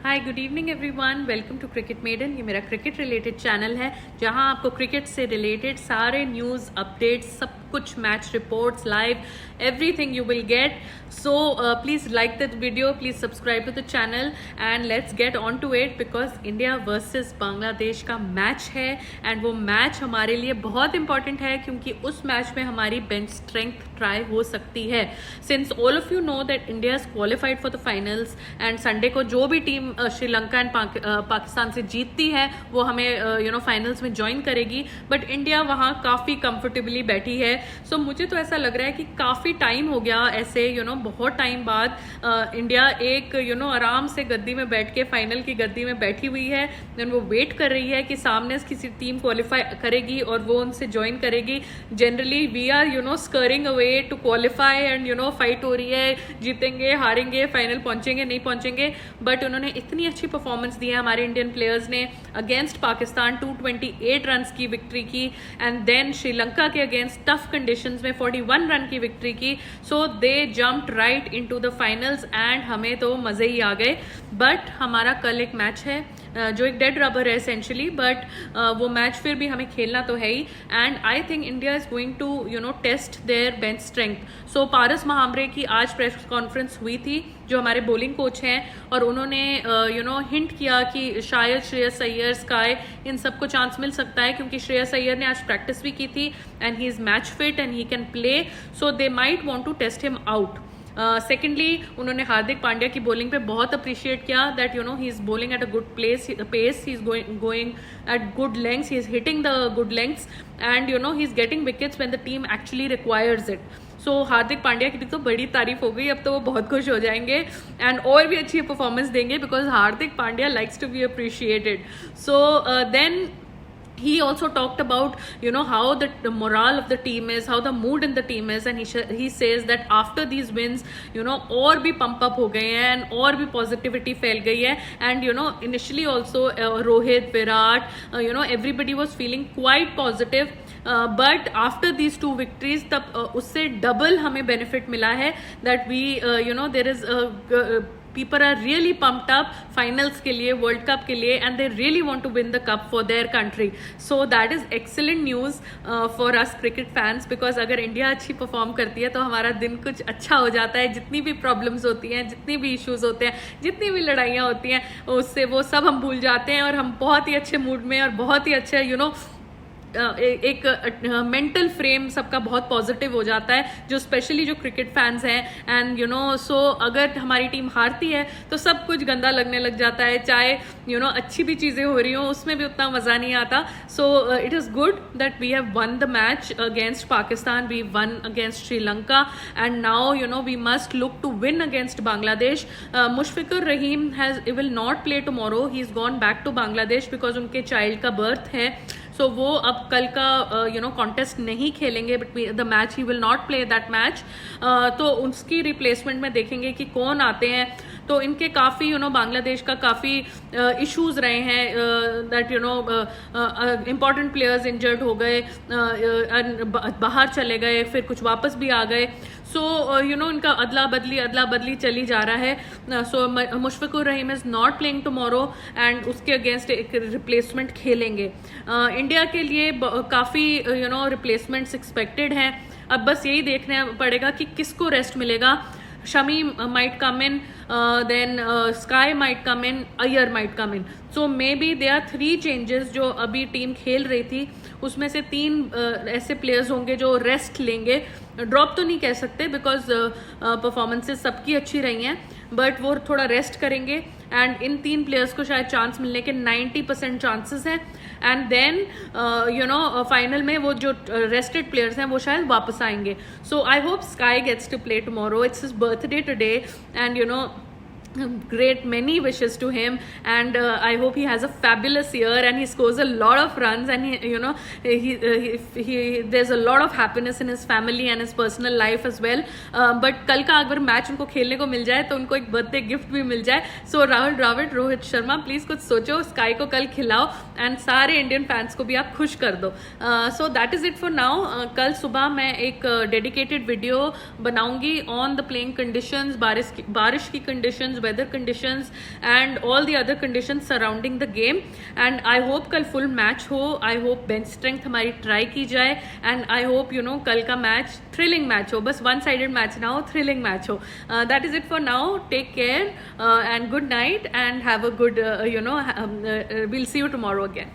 Hi good evening everyone, welcome to cricket maiden. ये मेरा cricket related channel है जहां आपको क्रिकेट से रिलेटेड सारे न्यूज़ अपडेट्स, सब कुछ, match reports, live, everything you will get. So please like the video, please subscribe to the channel and let's get on to it because India versus Bangladesh का match है and वो match हमारे लिए बहुत important है क्योंकि उस मैच में हमारी बेंच स्ट्रेंथ ट्राई हो सकती है। Since all of you know that India is qualified for the finals and Sunday को जो भी टीम श्रीलंका एंड पाकिस्तान से जीतती है वो हमें फाइनल्स में ज्वाइन करेगी, बट इंडिया वहाँ काफ़ी कंफर्टेबली बैठी है। सो मुझे तो ऐसा लग रहा है कि काफ़ी टाइम हो गया ऐसे बहुत टाइम बाद इंडिया एक आराम से गद्दी में बैठ के, फाइनल की गद्दी में बैठी हुई है। देन वो वेट कर रही है कि सामने किसी टीम क्वालिफाई करेगी और वो उनसे ज्वाइन करेगी। Generally we are scurrying away to qualify and fight हो रही है, जीतेंगे हारेंगे, फाइनल पहुंचेंगे नहीं पहुंचेंगे, बट उन्होंने इतनी अच्छी परफॉर्मेंस दी है हमारे इंडियन प्लेयर्स ने। अगेंस्ट पाकिस्तान 228 रन की विक्ट्री की एंड देन श्रीलंका के अगेंस्ट टफ कंडीशंस में 41 रन की विक्ट्री की। So they jumped right into the finals and हमें तो मजे ही आ गए। बट हमारा कल एक मैच है जो एक डेड रबर है एसेंशियली, बट वो मैच फिर भी हमें खेलना तो है ही and I think India is going to test their bench strength. So Paras Mhambrey की आज प्रेस कॉन्फ्रेंस हुई थी, जो हमारे बॉलिंग कोच हैं, और उन्होंने हिंट किया कि शायद श्रेयस अय्यर, स्काई, इन सबको चांस मिल सकता है क्योंकि श्रेयस अय्यर ने आज प्रैक्टिस भी की थी and he is match fit and he can play, so they might want to test him out. Secondly उन्होंने हार्दिक पांड्या की बॉलिंग पे बहुत अप्रिशिएट किया that he is bowling at a good pace, he is going at good lengths, he is hitting the good lengths and he is getting wickets when the team actually requires it. So Hardik Pandya की तो बड़ी तारीफ हो गई, अब तो वो बहुत खुश हो जाएंगे एंड और भी अच्छी परफॉर्मेंस देंगे because Hardik Pandya likes to be appreciated. So then he also talked about how the morale of the team is, how the mood in the team is, and he says that after these wins और भी pump up हो गए हैं and और भी positivity फैल गई है and initially also Rohit, Virat, everybody was feeling quite positive, but after these two victories तब उससे double हमें benefit मिला है that we there is people are really pumped up finals के लिए, world cup के लिए, and they really want to win the cup for their country. So that is excellent news for us cricket fans because अगर India अच्छी perform करती है तो हमारा दिन कुछ अच्छा हो जाता है। जितनी भी प्रॉब्लम्स होती हैं, जितनी भी इश्यूज होते हैं, जितनी भी लड़ाइयाँ होती हैं, उससे वो सब हम भूल जाते हैं और हम बहुत ही अच्छे मूड में और बहुत ही अच्छे एक मेंटल फ्रेम सबका बहुत पॉजिटिव हो जाता है, जो स्पेशली जो क्रिकेट फैंस हैं एंड सो अगर हमारी टीम हारती है तो सब कुछ गंदा लगने लग जाता है, चाहे अच्छी भी चीज़ें हो रही हों उसमें भी उतना मज़ा नहीं आता। So it is good that we have won the match against Pakistan, we won against Sri Lanka and now we must look to win against Bangladesh. Mushfiqur Rahim will not play tomorrow, he is gone back to Bangladesh because उनके child का birth है। So वो अब कल का contest नहीं खेलेंगे, but the match he will not play that match. तो उसकी रिप्लेसमेंट में देखेंगे कि कौन आते हैं। तो इनके काफ़ी बांग्लादेश का काफ़ी इश्यूज रहे हैं दैट इम्पॉर्टेंट प्लेयर्स इंजर्ड हो गए, बाहर चले गए, फिर कुछ वापस भी आ गए। सो इनका अदला बदली चली जा रहा है। So Mushfiqur Rahim is not playing tomorrow and उसके अगेंस्ट एक रिप्लेसमेंट खेलेंगे। इंडिया के लिए काफ़ी रिप्लेसमेंट्स एक्सपेक्टेड हैं। अब बस यही देखना पड़ेगा कि किसको रेस्ट मिलेगा। Shami might come in, then Sky might come in, Iyer might come in. So maybe there are 3 changes जो अभी टीम खेल रही थी, उसमें से 3 ऐसे प्लेयर्स होंगे जो रेस्ट लेंगे। ड्रॉप तो नहीं कह सकते बिकॉज परफॉर्मेंसेस सबकी अच्छी रही हैं, बट वो थोड़ा रेस्ट करेंगे एंड इन 3 प्लेयर्स को शायद चांस मिलने के 90% चांसेस हैं एंड देन फाइनल में वो जो रेस्टेड प्लेयर्स हैं वो शायद वापस आएंगे। So I hope SKY gets to play tomorrow, it's his birthday today and great, many wishes to him and I hope he has a fabulous year and he scores a lot of runs and he there's a lot of happiness in his family and his personal life as well, but कल का अगर match उनको खेलने को मिल जाए तो उनको एक बर्थडे गिफ्ट भी मिल जाए। सो राहुल द्रविड़, रोहित शर्मा, प्लीज़ कुछ सोचो, स्काई को कल खिलाओ एंड सारे इंडियन फैंस को भी आप खुश कर दो। So that is it for now. कल सुबह मैं एक डेडिकेटेड वीडियो बनाऊंगी ऑन द प्लेइंग कंडीशंस, बारिश की conditions, weather conditions and all the other conditions surrounding the game. And I hope कल full match हो, I hope bench strength हमारी try की जाए, and I hope कल का match thrilling match हो, बस one sided match ना हो, thrilling match हो. That is it for now. Take care and good night and have a good we'll see you tomorrow again.